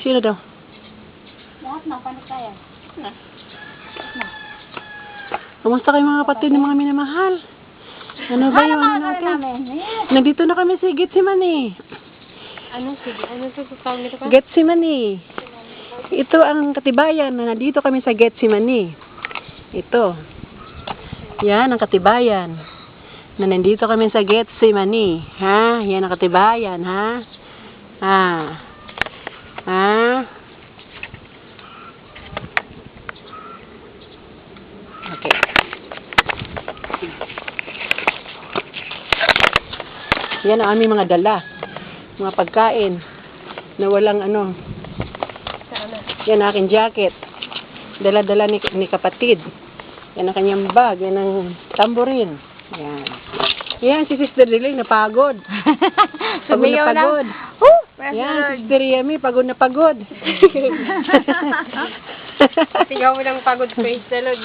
Sino daw? Lahat na, paano kaya? Na. Kamusta kayo mga kapatid ng mga minamahal? Ano ba yung ano natin? Nandito na kami sa Getsemani. Ano sa tawag nito ka? Getsemani. Ito ang katibayan na nandito kami sa Getsemani. Ito. Yan ang katibayan. Na nandito kami sa Getsemani. Ha? Yan ang katibayan, ha? Ha? Ha? Okay. Yan ang aming mga dala. Mga pagkain. Na walang ano. Yan ang aking jacket. Dala-dala ni kapatid. Yan ang kanyang bag. Yan ang tamborin. Yan. Yan, si Sister Diling napagod. Pagod na pagod. Yan, Sister Yami, pagod na pagod. Sigaw mo ng pagod, praise the Lord.